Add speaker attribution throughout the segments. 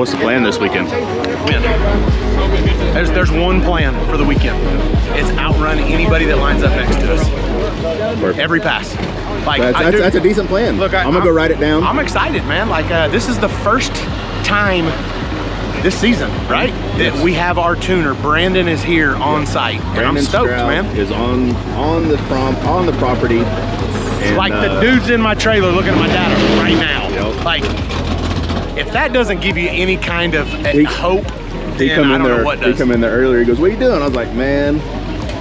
Speaker 1: what's the plan this weekend?
Speaker 2: Win. There's one plan for the weekend. It's outrun anybody that lines up next to us.
Speaker 1: Perfect.
Speaker 2: Every pass. Like
Speaker 1: that's a decent plan.
Speaker 2: Look,
Speaker 1: I'm gonna go write it down.
Speaker 2: I'm excited, man. Like this is the first time this season, right? That we have our tuner. Brandon is here on site. And I'm stoked, man.
Speaker 1: Is on the property. And,
Speaker 2: like the dude's in my trailer looking at my data right now.
Speaker 1: Yep.
Speaker 2: Like if that doesn't give you any kind of hope,
Speaker 1: he come in there. He come in there earlier. He goes, "What are you doing?" I was like, "Man,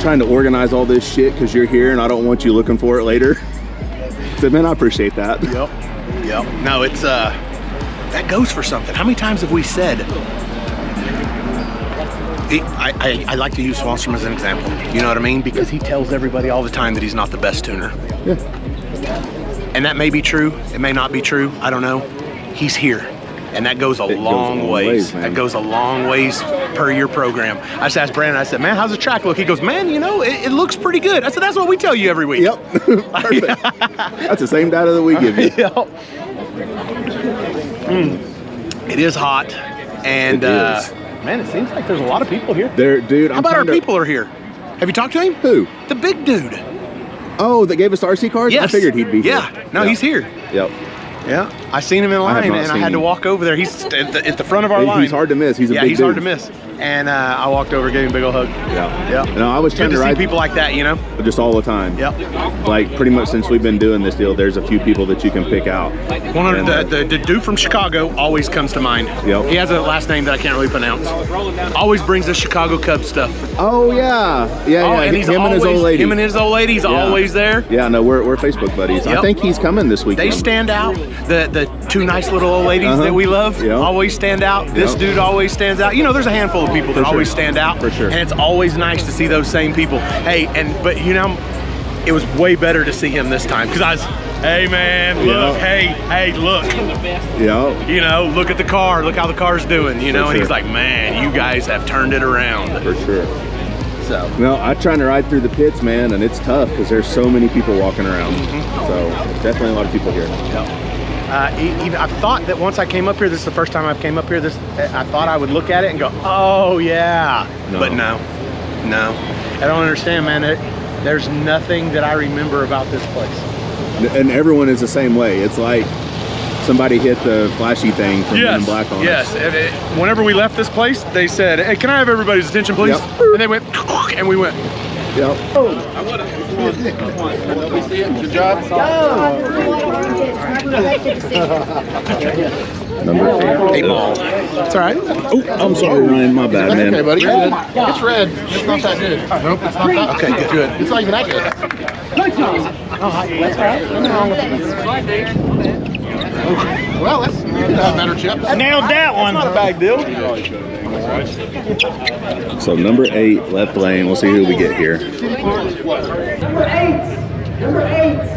Speaker 1: trying to organize all this shit because you're here and I don't want you looking for it later." I said, "Man, I appreciate that."
Speaker 2: Yep. No, it's that goes for something. How many times have we said? I like to use Swanstrom as an example. You know what I mean? Because he tells everybody all the time that he's not the best tuner.
Speaker 1: Yeah.
Speaker 2: And that may be true. It may not be true. I don't know. He's here. And that goes a long ways. That goes a long ways per your program. I just asked Brandon, I said, "Man, how's the track look?" He goes, "Man, you know, it looks pretty good." I said, "That's what we tell you every week."
Speaker 1: Yep. Perfect. That's the same data that we give you.
Speaker 2: Yep. It is hot. And man, it seems like there's a lot of people here.
Speaker 1: Dude,
Speaker 2: how about our people are here? Have you talked to him?
Speaker 1: Who?
Speaker 2: The big dude.
Speaker 1: Oh, that gave us the RC cards?
Speaker 2: Yes.
Speaker 1: I figured he'd be here.
Speaker 2: Yeah. No, he's here.
Speaker 1: Yep.
Speaker 2: Yeah, I seen him in line and I had to walk over there. He's at the front of our line.
Speaker 1: He's hard to miss. He's a big dude.
Speaker 2: Yeah, he's hard to miss. And I walked over, gave him a big old hug.
Speaker 1: Yeah. No, I was trying to
Speaker 2: see people like that, you know?
Speaker 1: Just all the time.
Speaker 2: Yep.
Speaker 1: Like pretty much since we've been doing this deal, there's a few people that you can pick out.
Speaker 2: 100. The dude from Chicago always comes to mind.
Speaker 1: Yep.
Speaker 2: He has a last name that I can't really pronounce. Always brings the Chicago Cubs stuff.
Speaker 1: Oh yeah.
Speaker 2: And he's
Speaker 1: him and his old lady.
Speaker 2: Him and his old lady. He's always there.
Speaker 1: Yeah. No, we're Facebook buddies. Yep. I think he's coming this weekend.
Speaker 2: They stand out. The two nice little old ladies that we love always stand out. This dude always stands out. You know, there's a handful of people that always stand out.
Speaker 1: For sure.
Speaker 2: And it's always nice to see those same people. Hey, but you know, it was way better to see him this time because I was, "Hey man, look, hey, look."
Speaker 1: Yeah.
Speaker 2: You know, look at the car. Look how the car's doing. You know, and he's like, "Man, you guys have turned it around."
Speaker 1: For sure.
Speaker 2: So.
Speaker 1: No, I'm trying to ride through the pits, man, and it's tough because there's so many people walking around. So definitely a lot of people here.
Speaker 2: Yeah. Even I thought that once I came up here, this is the first time I've came up here. I thought I would look at it and go, "Oh yeah," but no, I don't understand, man. There's nothing that I remember about this place.
Speaker 1: And everyone is the same way. It's like somebody hit the flashy thing from Men in Black on us.
Speaker 2: Yes. Whenever we left this place, they said, "Hey, can I have everybody's attention, please?"
Speaker 1: Yep.
Speaker 2: And they went, and we went.
Speaker 1: Yep.
Speaker 2: Good job.
Speaker 1: Number 8
Speaker 2: ball. It's all right.
Speaker 1: Oh, I'm sorry, Ryan. My bad, man.
Speaker 3: Okay, buddy. It's red. It's not that good. Nope, it's not that.
Speaker 2: Okay, good.
Speaker 3: It's not even that good. Well, that's better chips.
Speaker 2: Nailed that one. Not a bad deal.
Speaker 1: So number 8, left lane. We'll see who we get here.
Speaker 4: Number 8.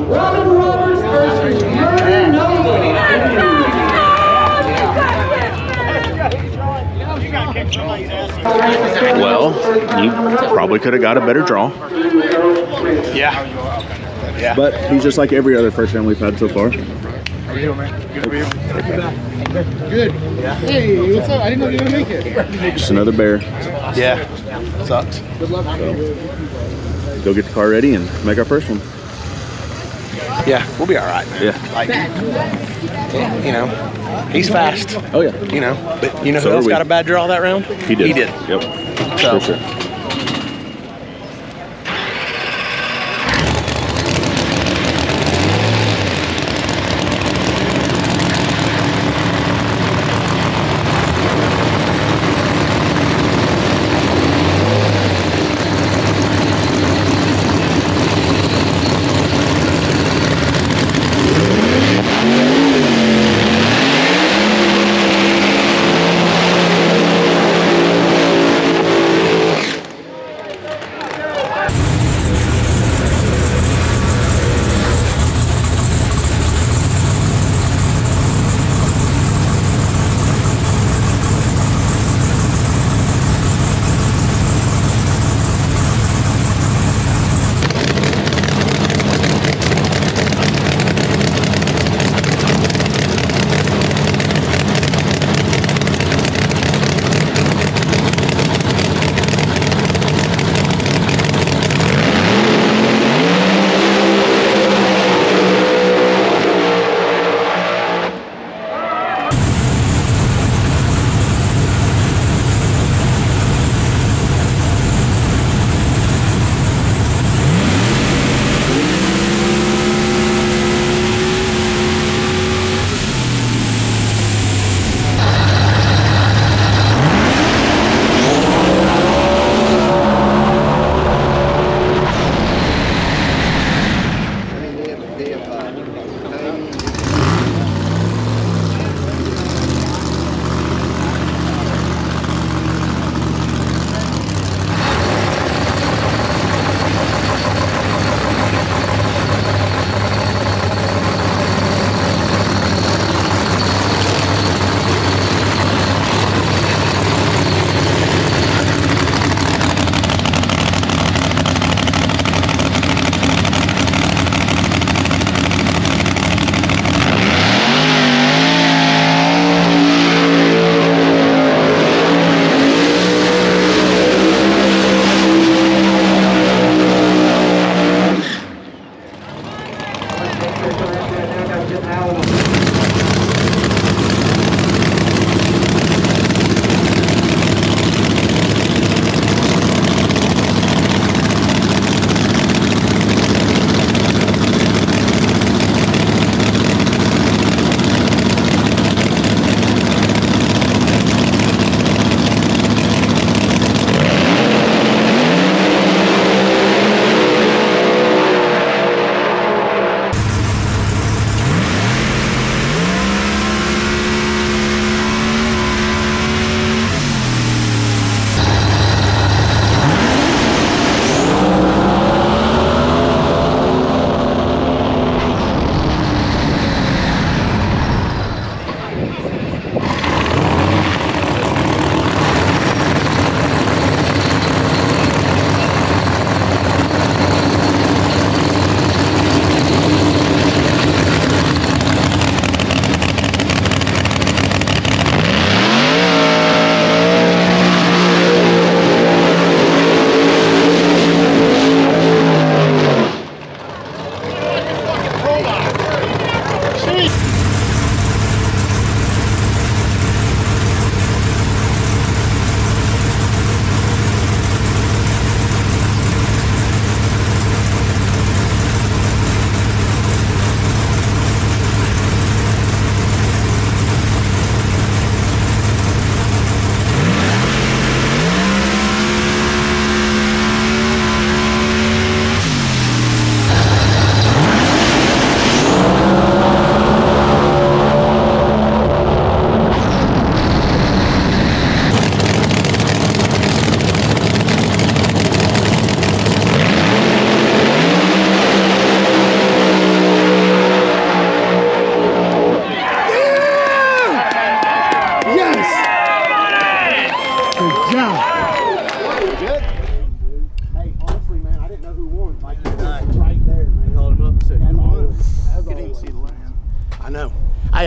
Speaker 4: Robin Roberts versus Merlin
Speaker 1: Well, you probably could have got a better draw.
Speaker 2: Yeah.
Speaker 1: But he's just like every other first round we've had so far.
Speaker 3: How are you doing, man? Good for you. Good. Yeah. Hey, what's up? I didn't know you were gonna make it.
Speaker 1: Just another bear.
Speaker 2: Yeah. Sucks.
Speaker 3: Good luck.
Speaker 1: So, go get the car ready and make our first one.
Speaker 2: Yeah, we'll be all right, man.
Speaker 1: Yeah.
Speaker 2: Like, you know, he's fast.
Speaker 1: Oh yeah.
Speaker 2: You know, but you know
Speaker 1: So
Speaker 2: who else
Speaker 1: are we.
Speaker 2: got a bad draw that round?
Speaker 1: He did.
Speaker 2: He did.
Speaker 1: Yep.
Speaker 2: So.
Speaker 1: For sure.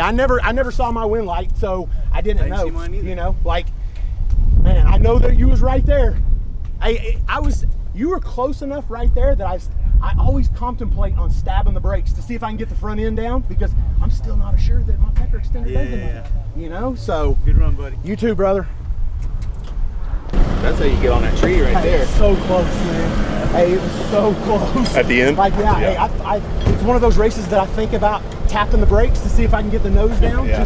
Speaker 3: I never saw my wind light, so I didn't know.
Speaker 5: See mine either.
Speaker 3: You know, like, man, I know that you was right there. You were close enough right there that I always contemplate on stabbing the brakes to see if I can get the front end down, because I'm still not sure that my pecker extender does enough. You know, so.
Speaker 5: Good run, buddy.
Speaker 3: You too, brother.
Speaker 1: That's how you get on that tree right there.
Speaker 3: So close, man. Hey, it was so close.
Speaker 1: At the end?
Speaker 3: Like, yeah. Hey, it's one of those races that I think about tapping the brakes to see if I can get the nose down.
Speaker 1: Yeah.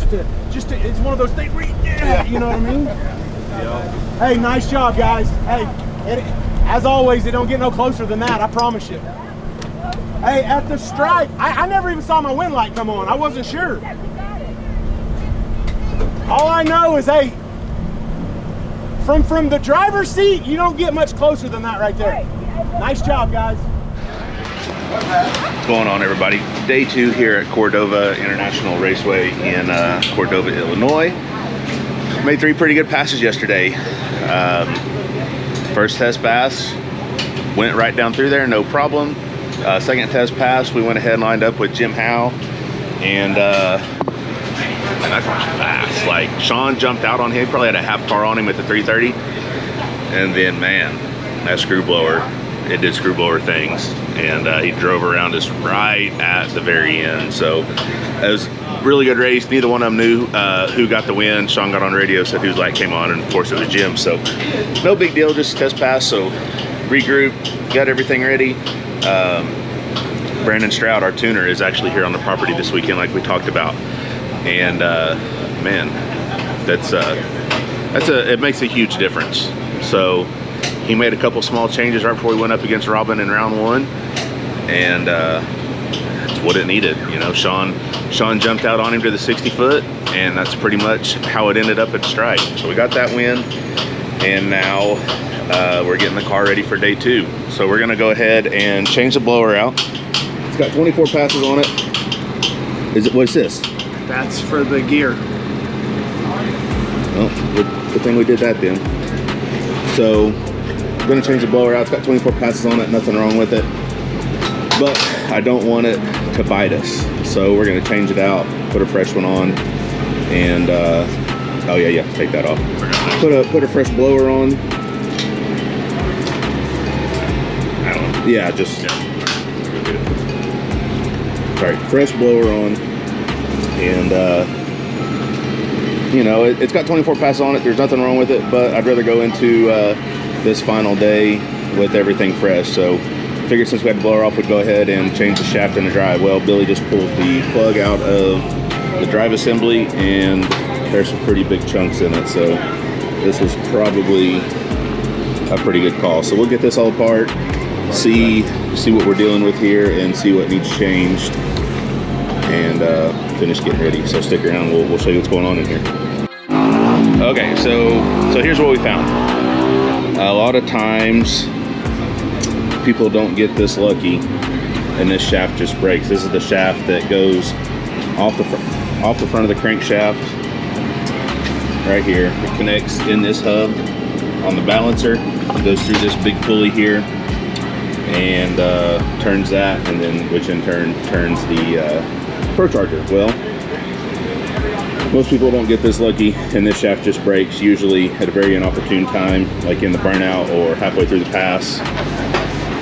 Speaker 3: Just to, it's one of those things where you know what I mean?
Speaker 1: Yeah.
Speaker 3: Hey, nice job, guys. Hey, as always, it don't get no closer than that, I promise you. Hey, at the stripe, I never even saw my wind light come on. I wasn't sure. All I know is, hey, from the driver's seat, you don't get much closer than that right there. Nice job, guys.
Speaker 1: What's going on, everybody? Day 2 here at Cordova International Raceway in Cordova, Illinois. Made 3 pretty good passes yesterday. First test pass, went right down through there, no problem. Second test pass, we went ahead and lined up with Jim Howe, and that was fast. Like, Sean jumped out on him, he probably had a half car on him at the 330, and then, man, that screw blower, it did screw blower things, and he drove around us right at the very end. So it was a really good race. Neither one of them knew who got the win. Sean got on radio, said whose light came on, and of course it was Jim. So no big deal, just test pass. So regroup, got everything ready. Brandon Stroud, our tuner, is actually here on the property this weekend, like we talked about. And man, it makes a huge difference. So he made a couple small changes right before we went up against Robin in round 1, and it's what it needed. You know, Sean jumped out on him to the 60 foot, and that's pretty much how it ended up at Stripe. So we got that win, and now we're getting the car ready for day 2. So we're gonna go ahead and change the blower out. It's got 24 passes on it. What's this?
Speaker 5: That's for the gear.
Speaker 1: Well, good thing we did that then. So I'm gonna change the blower out. It's got 24 passes on it, nothing wrong with it. But I don't want it to bite us. So we're gonna change it out, put a fresh one on, and oh yeah, take that off. Put a fresh blower on. Yeah, just sorry, fresh blower on, and you know, it's got 24 passes on it. There's nothing wrong with it, but I'd rather go into this final day with everything fresh. So figured since we had the blower off, we'd go ahead and change the shaft and the drive. Well, Billy just pulled the plug out of the drive assembly, and there's some pretty big chunks in it. So this was probably a pretty good call. So we'll get this all apart, see what we're dealing with here, and see what needs changed, and finish getting ready. So stick around, we'll show you what's going on in here. Okay, so here's what we found. A lot of times people don't get this lucky and this shaft just breaks. This is the shaft that goes off the front of the crankshaft right here. It connects in this hub on the balancer. It goes through this big pulley here and turns that, and then which in turn turns the Pro Charger. Well, most people don't get this lucky and this shaft just breaks, usually at a very inopportune time, like in the burnout or halfway through the pass,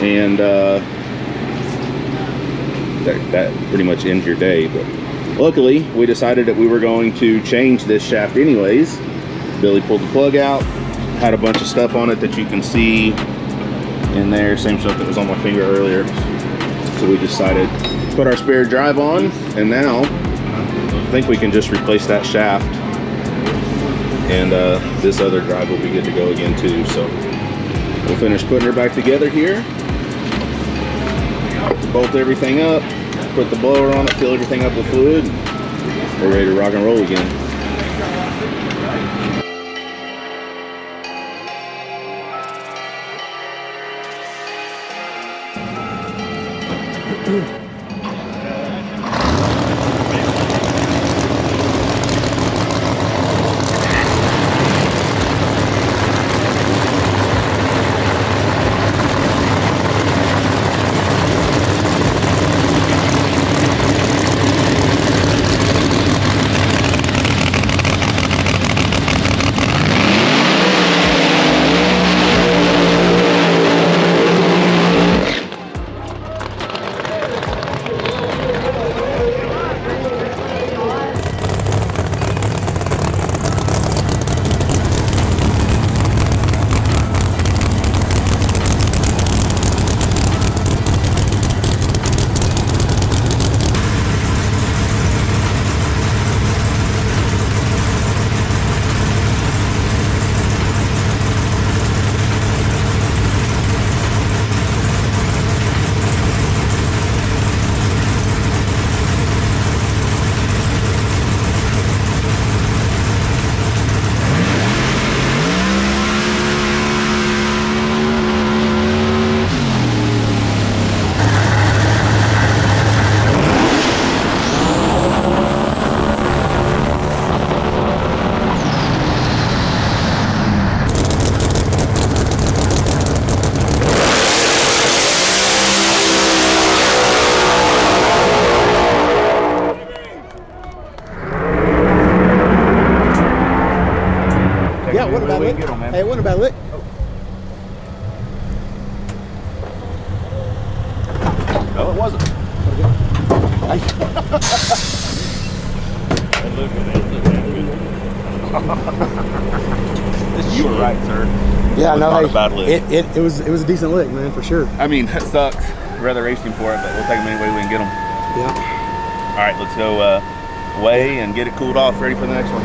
Speaker 1: and that pretty much ends your day. But luckily we decided that we were going to change this shaft anyways. Billy pulled the plug out, had a bunch of stuff on it that you can see in there, same stuff that was on my finger earlier. So we decided to put our spare drive on, and now I think we can just replace that shaft, and this other drive will be good to go again too. So we'll finish putting her back together here, bolt everything up, put the blower on it, fill everything up with fluid, and we're ready to rock and roll again.
Speaker 3: it wasn't a bad lick. Hey, it wasn't a bad lick.
Speaker 1: No, it wasn't. You were right, sir.
Speaker 3: Yeah, no,
Speaker 1: not
Speaker 3: hey,
Speaker 1: a bad lick.
Speaker 3: It was a decent lick, man, for sure.
Speaker 1: I mean, it sucks. I'd rather race him for it, but we'll take him any way we can get him.
Speaker 3: Yeah.
Speaker 1: All right, let's go weigh and get it cooled off, ready for the next one.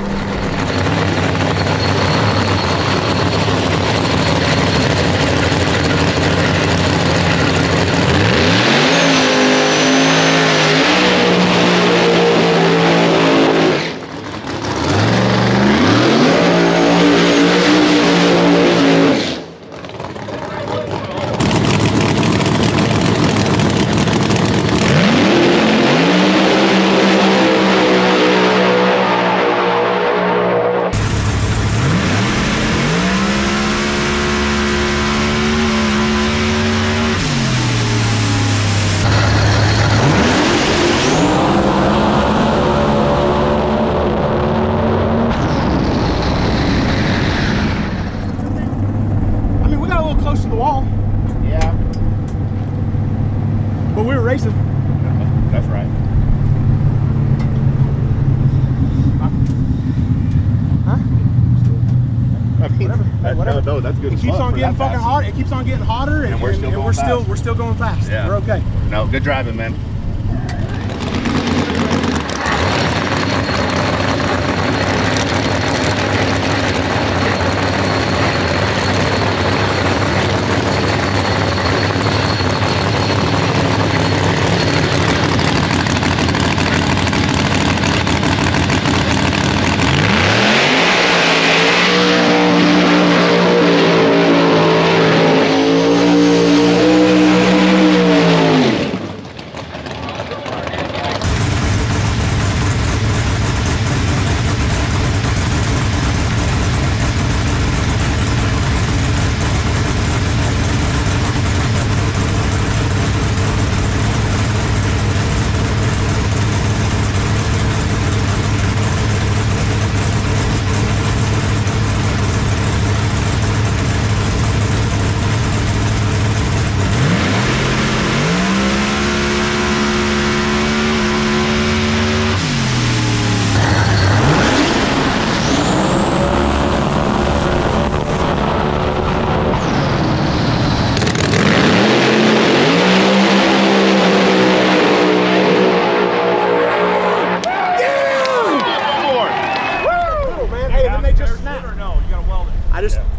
Speaker 3: Close to the wall.
Speaker 1: Yeah.
Speaker 3: But we were racing.
Speaker 1: That's right.
Speaker 3: Huh?
Speaker 1: I mean,
Speaker 3: whatever.
Speaker 1: No, that's good.
Speaker 3: It keeps on getting fucking hot. It keeps on getting hotter, and we're still going fast.
Speaker 1: Yeah.
Speaker 3: We're okay.
Speaker 1: No, good driving, man.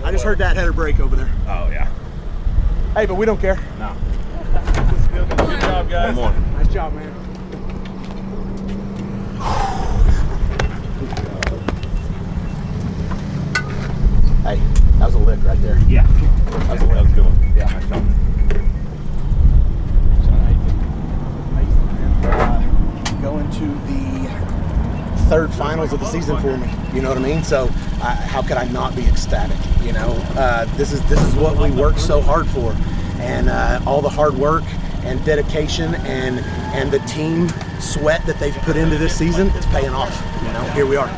Speaker 3: I just heard that header brake over there.
Speaker 1: Oh, yeah.
Speaker 3: Hey, but we don't care.
Speaker 1: No.
Speaker 5: Good job, guys.
Speaker 1: One more.
Speaker 3: Nice job, man. Hey, that was a lick right there.
Speaker 1: Yeah.
Speaker 3: That was a lick.
Speaker 1: That was a good one.
Speaker 3: Yeah.
Speaker 1: Nice job.
Speaker 3: Going to the third finals of the season for me. You know what I mean? So how could I not be ecstatic? You know, this is what we worked so hard for, and all the hard work and dedication and the team sweat that they've put into this season, it's paying off. You know, here we are.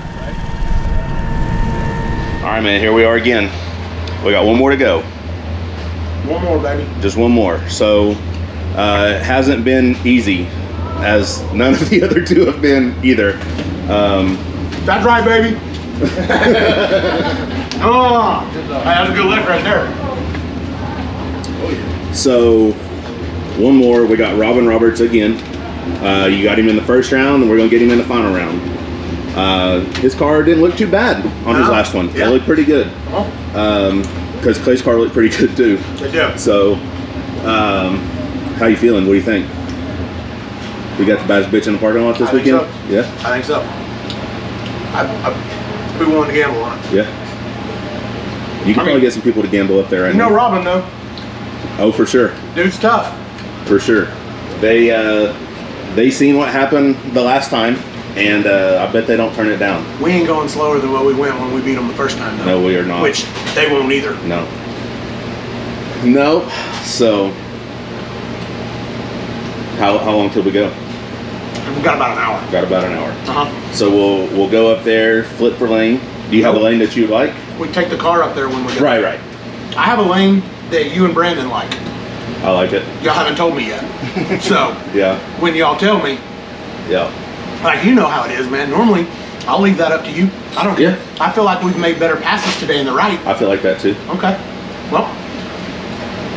Speaker 1: All right, man, here we are again. We got one more to go.
Speaker 3: One more, baby.
Speaker 1: Just one more. So it hasn't been easy, as none of the other two have been either.
Speaker 3: That's right, baby. Oh, that was a good lick right there.
Speaker 1: So one more. We got Robin Roberts again. You got him in the first round, and we're gonna get him in the final round. His car didn't look too bad on his last one.
Speaker 3: Yeah.
Speaker 1: It looked pretty good. Because Clay's car looked pretty good too.
Speaker 3: They do.
Speaker 1: So, how you feeling? What do you think? We got the baddest bitch in the parking lot this weekend?
Speaker 3: So.
Speaker 1: Yeah?
Speaker 3: I think so. I'd be willing to gamble on it.
Speaker 1: Yeah. You can probably get some people to gamble up there right now.
Speaker 3: Robin, though.
Speaker 1: Oh, for sure.
Speaker 3: Dude's tough.
Speaker 1: For sure. They seen what happened the last time, and I bet they don't turn it down.
Speaker 3: We ain't going slower than what we went when we beat them the first time, though.
Speaker 1: No, we are not.
Speaker 3: Which they won't either.
Speaker 1: No. Nope. So, how long till we go?
Speaker 3: We've got about an hour.
Speaker 1: Got about an hour.
Speaker 3: Uh-huh.
Speaker 1: So we'll go up there, flip for lane, Do you have a lane that you like?
Speaker 3: We take the car up there when we go.
Speaker 1: Right.
Speaker 3: I have a lane that you and Brandon like.
Speaker 1: I like it.
Speaker 3: Y'all haven't told me yet. So
Speaker 1: Yeah.
Speaker 3: when y'all tell me,
Speaker 1: Yeah.
Speaker 3: like, you know how it is, man. Normally, I'll leave that up to you. I don't care.
Speaker 1: Yeah.
Speaker 3: I feel like we've made better passes today in the right.
Speaker 1: I feel like that too.
Speaker 3: Okay. Well,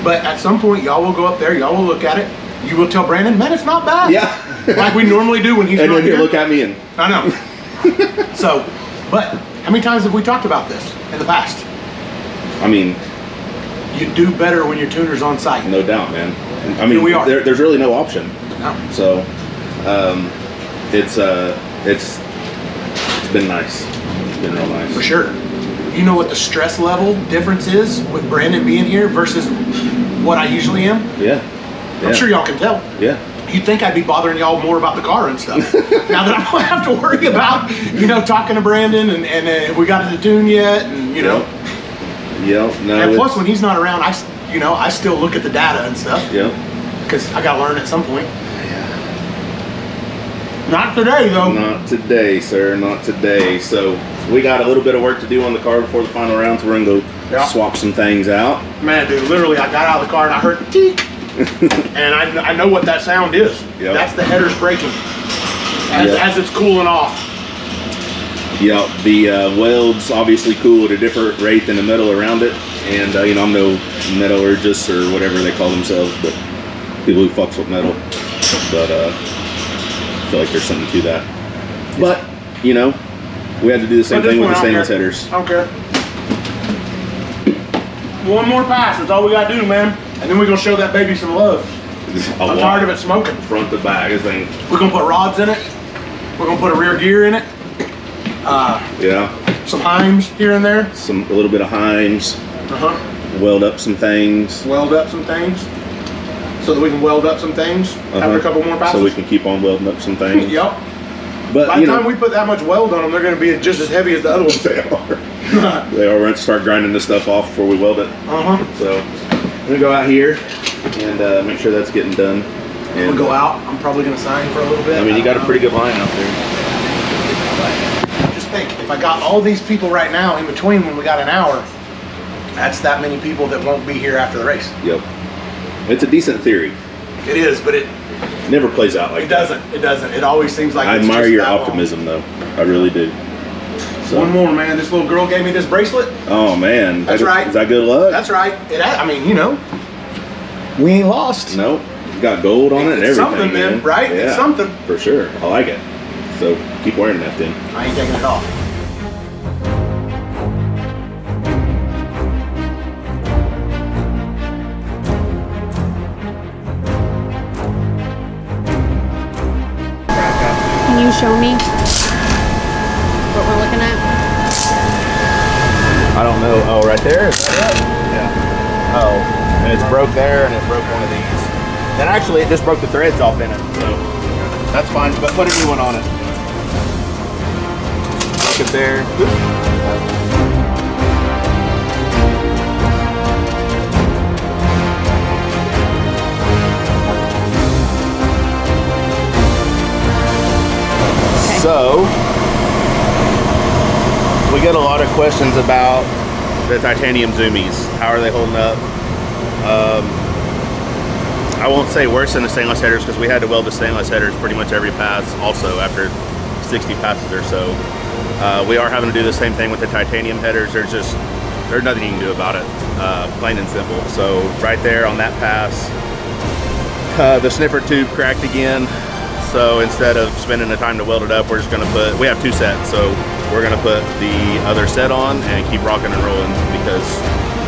Speaker 3: but at some point, y'all will go up there. Y'all will look at it. You will tell Brandon, man, it's not bad.
Speaker 1: Yeah.
Speaker 3: Like we normally do when he's
Speaker 1: And
Speaker 3: not
Speaker 1: then
Speaker 3: here.
Speaker 1: he'll look at me and
Speaker 3: I know. So, but how many times have we talked about this in the past?
Speaker 1: I mean,
Speaker 3: You do better when your tuner's on site.
Speaker 1: no doubt, man. I mean,
Speaker 3: Here we are.
Speaker 1: there's really no option.
Speaker 3: No.
Speaker 1: So, it's been nice. It's been real nice.
Speaker 3: For sure. You know what the stress level difference is with Brandon being here versus what I usually am?
Speaker 1: Yeah.
Speaker 3: I'm sure y'all can tell.
Speaker 1: Yeah.
Speaker 3: You'd think I'd be bothering y'all more about the car and stuff. Now that I don't have to worry about, talking to Brandon and we got it to tune yet, and
Speaker 1: Yeah. No.
Speaker 3: And plus, when he's not around, I still look at the data and stuff.
Speaker 1: Yeah.
Speaker 3: Because I gotta learn at some point. Not today, though.
Speaker 1: Not today, sir. Not today. So we got a little bit of work to do on the car before the final round. So we're gonna go swap some things out.
Speaker 3: Man, dude, literally, I got out of the car and I heard teek, and I know what that sound is.
Speaker 1: Yep.
Speaker 3: That's the headers breaking as it's cooling off.
Speaker 1: Yeah, the welds obviously cool at a different rate than the metal around it, and I'm no metallurgist or whatever they call themselves, but people who fucks with metal. But I feel like there's something to that. But we had to do the same thing with the stainless headers.
Speaker 3: I don't care. One more pass. That's all we gotta do, man. And then we're gonna show that baby some love. I'm tired of it smoking.
Speaker 1: Front to back, this thing.
Speaker 3: We're gonna put rods in it. We're gonna put a rear gear in it.
Speaker 1: Yeah.
Speaker 3: Some Heims here and there.
Speaker 1: A little bit of Heims. Weld up some things.
Speaker 3: Weld up some things. So that we can weld up some things after a couple more passes.
Speaker 1: So we can keep on welding up some things.
Speaker 3: Yep.
Speaker 1: But
Speaker 3: by the time we put that much weld on them, they're going to be just as heavy as the other ones.
Speaker 1: They are. They are. We're going to start grinding this stuff off before we weld it. So I'm going to go out here and make sure that's getting done. And
Speaker 3: we'll go out. I'm probably going to sign for a little bit.
Speaker 1: I mean, you got a pretty good line out there.
Speaker 3: Just think, if I got all these people right now in between when we got an hour, that's that many people that won't be here after the race.
Speaker 1: Yep. It's a decent theory.
Speaker 3: It is, but it
Speaker 1: never plays out like that.
Speaker 3: It doesn't. It always seems like
Speaker 1: I
Speaker 3: it's
Speaker 1: admire
Speaker 3: just
Speaker 1: your
Speaker 3: that
Speaker 1: optimism, though. I really do. So.
Speaker 3: One more, man. This little girl gave me this bracelet.
Speaker 1: Oh, man.
Speaker 3: That's right.
Speaker 1: Is that good luck?
Speaker 3: That's right. We ain't lost.
Speaker 1: Nope. It's got gold on it and
Speaker 3: It's
Speaker 1: everything,
Speaker 3: something, man, right?
Speaker 1: Yeah,
Speaker 3: It's something.
Speaker 1: For sure. I like it. So keep wearing that then.
Speaker 3: I ain't taking it off.
Speaker 6: Can you show me what we're looking at?
Speaker 1: I don't know. Oh, right there? Is that it? Yeah. Oh, and it's broke there and it broke one of these. And actually it just broke the threads off in it. So that's fine, but put a new one on it. Look it there. So, we get a lot of questions about the titanium zoomies. How are they holding up? I won't say worse than the stainless headers because we had to weld the stainless headers pretty much every pass also after 60 passes or so. We are having to do the same thing with the titanium headers. There's nothing you can do about it, plain and simple. So right there on that pass, the sniffer tube cracked again. So instead of spending the time to weld it up, we're just gonna we have two sets, so we're gonna put the other set on and keep rocking and rolling because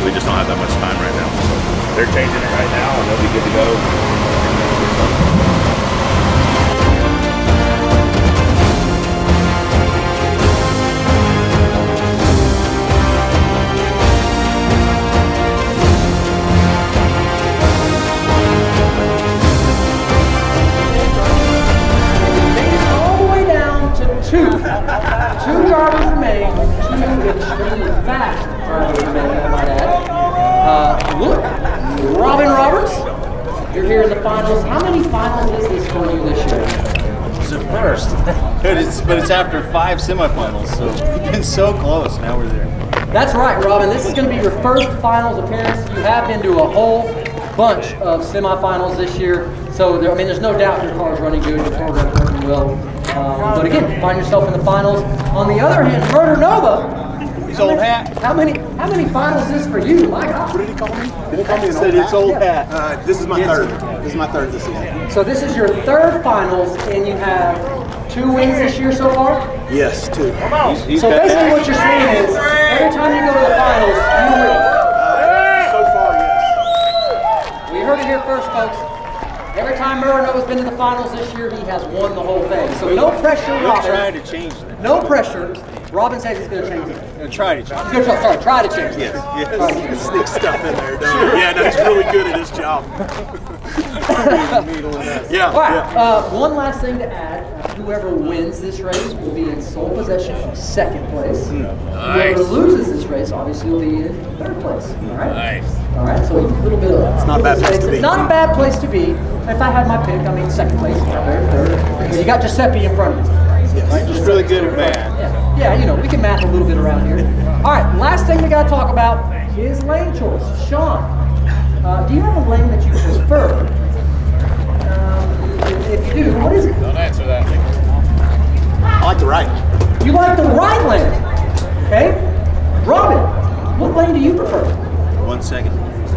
Speaker 1: we just don't have that much time right now. So they're changing it right now and they'll be good to go.
Speaker 4: Two drivers remain. Two extremely fast drivers remain, I might add. Look, Robin Roberts, you're here in the finals. How
Speaker 7: But it's after 5 semifinals, so we've been so close. Now we're there.
Speaker 4: That's right, Robin. This is going to be your first finals appearance. You have been to a whole bunch of semifinals this year, so there's no doubt your car is running good, your program's working well. But again, find yourself in the finals. On the other hand, Murder Nova.
Speaker 7: His old hat.
Speaker 4: How many finals is this for you? My God.
Speaker 3: What did he call me? Did he call me an
Speaker 7: Said it's old hat.
Speaker 3: This is my third. This is my third this season.
Speaker 4: So this is your third finals, and you have 2 wins this year so far?
Speaker 3: Yes, 2.
Speaker 4: So basically what you're saying is, every time you go to the finals, you win.
Speaker 3: So far, yes.
Speaker 4: We heard it here first, folks. Every time Muranova's been to the finals this year, he has won the whole thing. So no pressure,
Speaker 7: We'll
Speaker 4: Robin.
Speaker 7: try to change that.
Speaker 4: No pressure. Robin says he's going to change it.
Speaker 7: We'll try to change
Speaker 4: He's going to try to change it.
Speaker 7: Yes.
Speaker 3: Sneak stuff in there, don't he? Yeah, no, he's really good at his job.
Speaker 4: All right. One last thing to add. Whoever wins this race will be in sole possession of second place. Whoever loses this race, obviously, will be in third place. All right? Nice. All right, so a little bit of...
Speaker 3: It's not a bad place to be.
Speaker 4: Not a bad place to be. If I had my pick, I mean second place, third. You got Giuseppe in front of you.
Speaker 7: Right? Just really good at math.
Speaker 4: Yeah, we can math a little bit around here. All right, last thing we got to talk about is lane choice. Sean, do you have a lane that you prefer? If you do, what is it?
Speaker 5: Don't answer that.
Speaker 3: I like the right.
Speaker 4: You like the right lane, okay? Robin, what lane do you prefer?
Speaker 7: 1 second.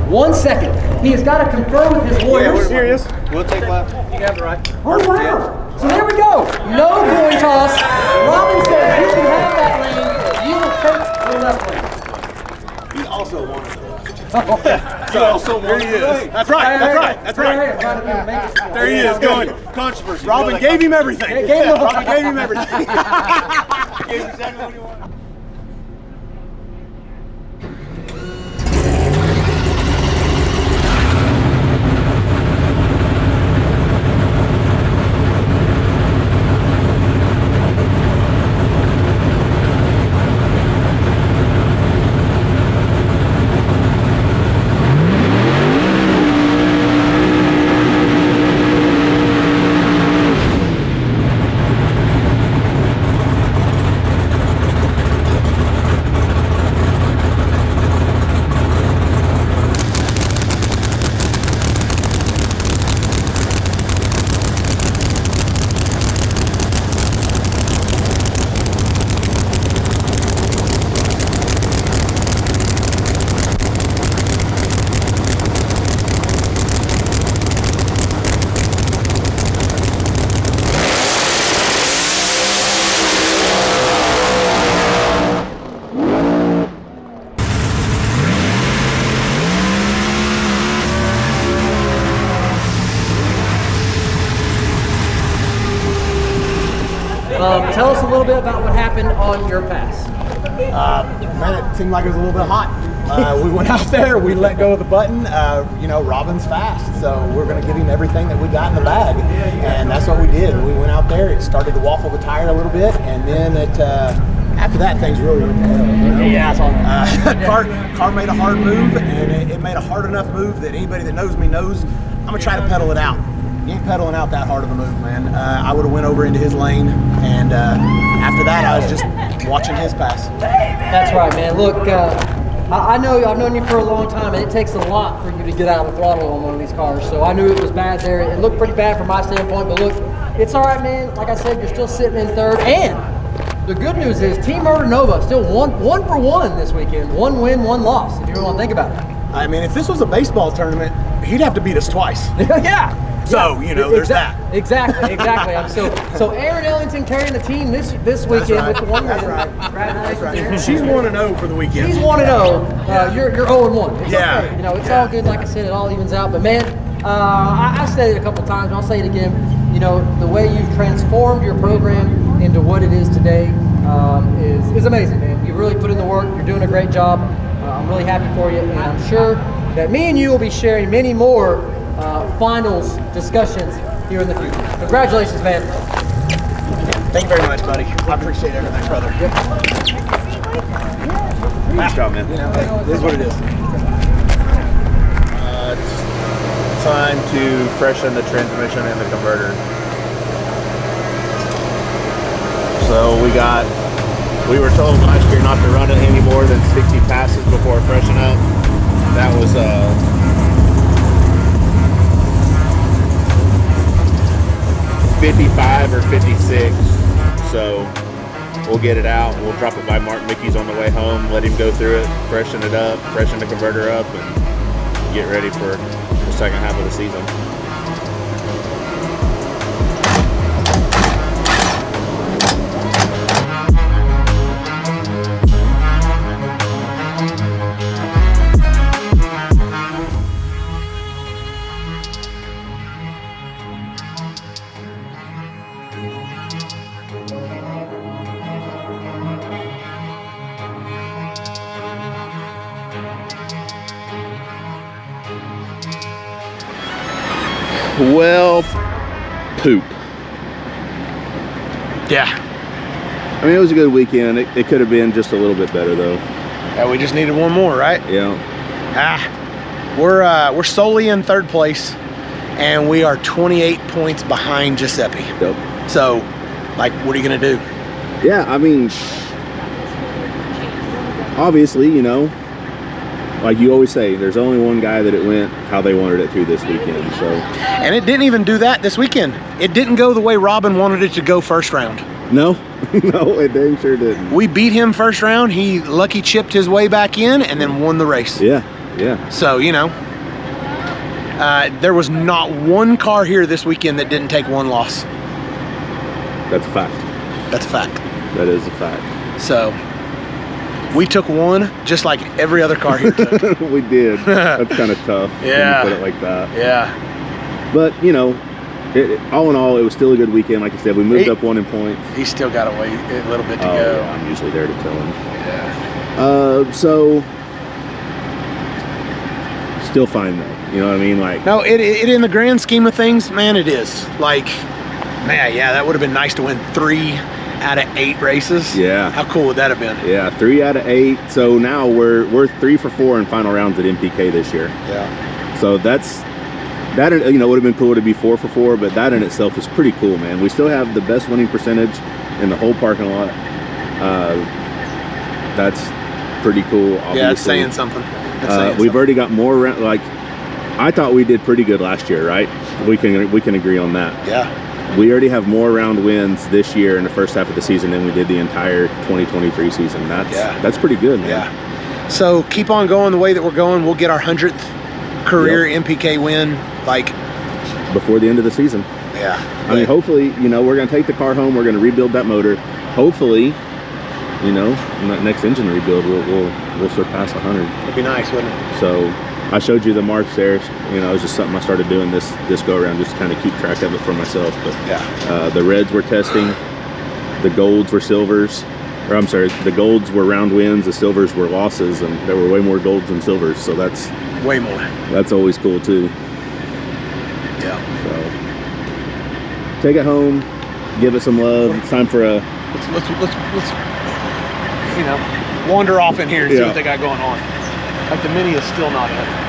Speaker 4: 1 second. He has got to confer with his lawyers.
Speaker 3: Serious?
Speaker 7: We'll take left.
Speaker 3: You can have the right.
Speaker 4: Oh, wow. So there we go. No coin toss. Robin says you can have that lane. You will take the left lane.
Speaker 3: He also wanted the left.
Speaker 7: So there he is.
Speaker 3: That's right. There he is going.
Speaker 7: Controversy.
Speaker 3: Robin gave him everything.
Speaker 4: Robin
Speaker 3: gave him everything.
Speaker 7: Gave exactly what he wanted.
Speaker 4: Tell us a little bit about what happened on your pass.
Speaker 3: Man, it seemed like it was a little bit hot. We went out there, we let go of the button. Robin's fast, so we're going to give him everything that we got in the bag, and that's what we did. We went out there, it started to waffle the tire a little bit, and then after that, things really went down.
Speaker 4: Yeah,
Speaker 3: Car made a hard move, and it made a hard enough move that anybody that knows me knows I'm going to try to pedal it out. You ain't pedaling out that hard of a move, man. I would have went over into his lane, and after that, I was just watching his pass.
Speaker 4: That's right, man. Look, I know I've known you for a long time, and it takes a lot for you to get out of the throttle on one of these cars. So I knew it was bad there. It looked pretty bad from my standpoint, but look, it's all right, man. Like I said, you're still sitting in third, and the good news is Team Murder Nova still one for one this weekend. 1 win, 1 loss, if you want to think about it.
Speaker 3: I mean, if this was a baseball tournament, he'd have to beat us twice.
Speaker 4: Yeah.
Speaker 3: So, there's that.
Speaker 4: Exactly. So Aaron Ellington carrying the team this weekend with the 1 win.
Speaker 3: That's right. She's 1-0 for the weekend.
Speaker 4: She's 1-0. You're 0-1. It's okay. It's all good. Like I said, it all evens out. But man, I said it a couple times, and I'll say it again. The way you've transformed your program into what it is today is amazing, man. You really put in the work. You're doing a great job. I'm really happy for you, and I'm sure that me and you will be sharing many more finals discussions here in the future. Congratulations, man.
Speaker 3: Thank you very much, buddy. I appreciate everything, brother.
Speaker 1: Nice job, man.
Speaker 3: This is what it is.
Speaker 5: It's time to freshen the transmission and the converter.
Speaker 1: So we were told last year not to run it any more than 60 passes before freshen up. That was 55 or 56. So we'll get it out. We'll drop it by Mark Mickey's on the way home, let him go through it, freshen it up, freshen the converter up, and get ready for the second half of the season. Well, poop.
Speaker 2: Yeah.
Speaker 1: I mean, it was a good weekend. It could have been just a little bit better, though.
Speaker 2: Yeah, we just needed one more, right?
Speaker 1: Yeah.
Speaker 2: We're solely in third place, and we are 28 points behind Giuseppe.
Speaker 1: Dope.
Speaker 2: So, like, what are you gonna do?
Speaker 1: Yeah, I mean, obviously, you know, like you always say, there's only one guy that it went how they wanted it to this weekend. So,
Speaker 2: and it didn't even do that this weekend. It didn't go the way Robin wanted it to go first round.
Speaker 1: no, no, it dang sure didn't.
Speaker 2: We beat him first round. He lucky chipped his way back in and then won the race.
Speaker 1: Yeah, yeah.
Speaker 2: So, you know, there was not one car here this weekend that didn't take one loss.
Speaker 1: That's a fact.
Speaker 2: That's a fact.
Speaker 1: That is a fact.
Speaker 2: So, we took one just like every other car here took.
Speaker 1: We did. That's kind of tough.
Speaker 2: Yeah.
Speaker 1: When you put it like that.
Speaker 2: Yeah.
Speaker 1: But, you know, all in all, it was still a good weekend. Like I said, we moved up one in points.
Speaker 2: He's still got a little bit to go.
Speaker 1: Yeah, I'm usually there to tell him.
Speaker 2: Yeah.
Speaker 1: So, still fine though. You know what I mean? Like,
Speaker 2: no, it in the grand scheme of things, man, it is. Like, man, yeah, that would have been nice to win 3 out of 8 races.
Speaker 1: Yeah.
Speaker 2: How cool would that have been?
Speaker 1: Yeah, 3 out of 8. So now we're 3 for 4 in final rounds at NPK this year.
Speaker 2: Yeah.
Speaker 1: So that, you know, would have been cool to be 4 for 4, but that in itself is pretty cool, man. We still have the best winning percentage in the whole parking lot. That's pretty cool. Obviously.
Speaker 2: Yeah, it's saying something.
Speaker 1: We've already got more like, I thought we did pretty good last year, right? We can agree on that.
Speaker 2: Yeah.
Speaker 1: We already have more round wins this year in the first half of the season than we did the entire 2023 season. That's pretty good, man.
Speaker 2: Yeah. So keep on going the way that we're going. We'll get our 100th career NPK win, like,
Speaker 1: before the end of the season.
Speaker 2: Yeah.
Speaker 1: I mean, hopefully, you know, we're going to take the car home. We're going to rebuild that motor. Hopefully, you know, in that next engine rebuild, we'll surpass 100.
Speaker 2: It'd be nice, wouldn't it?
Speaker 1: So I showed you the marks there. You know, it was just something I started doing this go around just to kind of keep track of it for myself. But
Speaker 2: yeah,
Speaker 1: the reds were testing, the golds were silvers, or I'm sorry, the golds were round wins, the silvers were losses, and there were way more golds than silvers. So that's
Speaker 2: way more.
Speaker 1: That's always cool too.
Speaker 2: Yeah.
Speaker 1: So take it home, give it some love. It's time for a
Speaker 2: let's you know, wander off in here and see what they got going on. Like the Mini is still not in.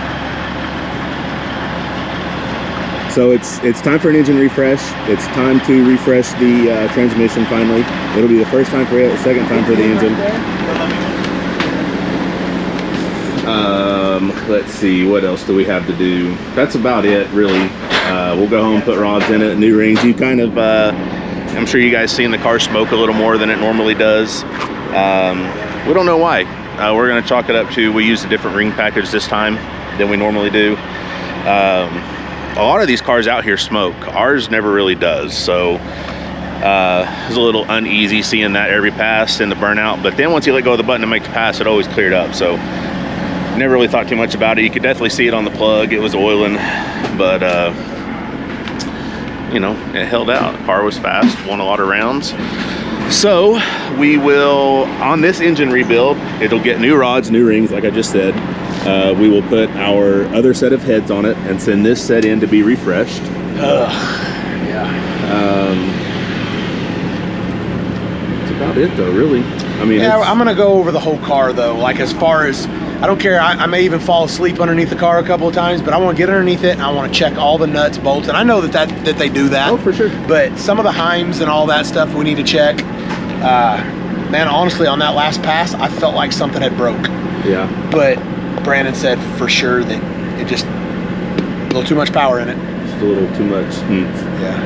Speaker 1: So it's time for an engine refresh. It's time to refresh the transmission finally. It'll be the first time for it, the second time for the engine. Let's see, what else do we have to do? That's about it, really. We'll go home, put rods in it, new rings. You kind of, I'm sure you guys seen the car smoke a little more than it normally does. We don't know why. We're going to chalk it up to we used a different ring package this time than we normally do. A lot of these cars out here smoke. Ours never really does. So it's a little uneasy seeing that every pass and the burnout. But then once you let go of the button to make the pass, it always cleared up. So never really thought too much about it. You could definitely see it on the plug. It was oiling, but you know, it held out. The car was fast, won a lot of rounds. So we will, on this engine rebuild, it'll get new rods, new rings, like I just said. We will put our other set of heads on it and send this set in to be refreshed.
Speaker 2: Yeah.
Speaker 1: That's about it though, really. I mean,
Speaker 2: yeah, I'm gonna go over the whole car though. Like, as far as, I don't care, I may even fall asleep underneath the car a couple of times, but I want to get underneath it and I want to check all the nuts, bolts, and I know that they do that.
Speaker 1: Oh, for sure.
Speaker 2: But some of the heims and all that stuff we need to check. Man, honestly, on that last pass, I felt like something had broke.
Speaker 1: Yeah.
Speaker 2: But Brandon said for sure that it just a little too much power in it.
Speaker 1: Just a little too much.
Speaker 2: Yeah.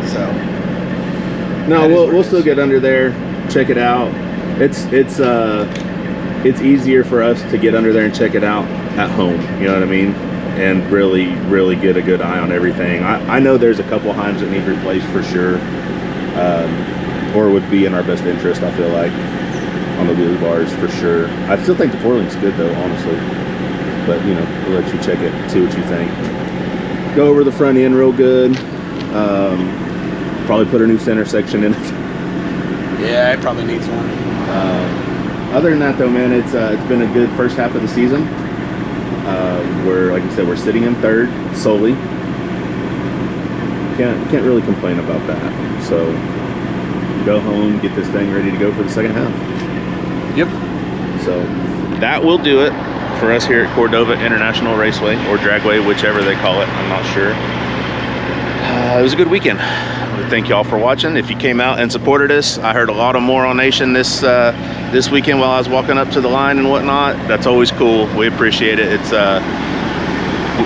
Speaker 2: So.
Speaker 1: No, we'll still get under there, check it out. It's easier for us to get under there and check it out at home. You know what I mean? And really get a good eye on everything. I know there's a couple heims that need replaced for sure, or would be in our best interest. I feel like on the wheelie bars for sure. I still think the 4-link's good though, honestly. But you know, we'll let you check it, see what you think. Go over the front end real good. Probably put a new center section in it.
Speaker 2: Yeah, it probably needs one.
Speaker 1: Other than that though, man, it's been a good first half of the season. We're, like I said, we're sitting in third solely. Can't really complain about that. So go home, get this thing ready to go for the second half.
Speaker 2: Yep.
Speaker 1: So that will do it for us here at Cordova International Raceway, or Dragway, whichever they call it. I'm not sure. It was a good weekend. Thank y'all for watching. If you came out and supported us, I heard a lot of Moron Nation this weekend while I was walking up to the line and whatnot. That's always cool. We appreciate it. It's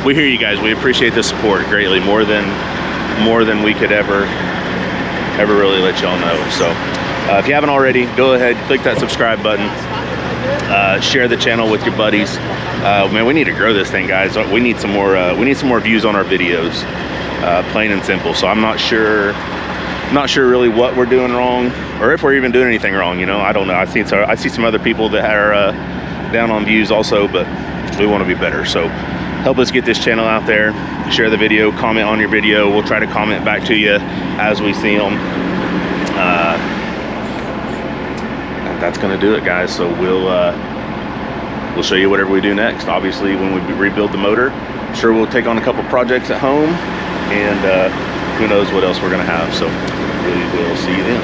Speaker 1: we hear you guys. We appreciate the support greatly, more than we could ever really let y'all know. So if you haven't already, go ahead, click that subscribe button. Share the channel with your buddies. Man, we need to grow this thing, guys. We need some more views on our videos. Plain and simple. So I'm not sure really what we're doing wrong, or if we're even doing anything wrong. You know, I don't know. I see some other people that are down on views also, but we want to be better. So help us get this channel out there. Share the video, comment on your video. We'll try to comment back to you as we see them. And that's gonna do it, guys. So we'll show you whatever we do next. Obviously, when we rebuild the motor, sure, we'll take on a couple projects at home, and who knows what else we're gonna have. So we will see you then.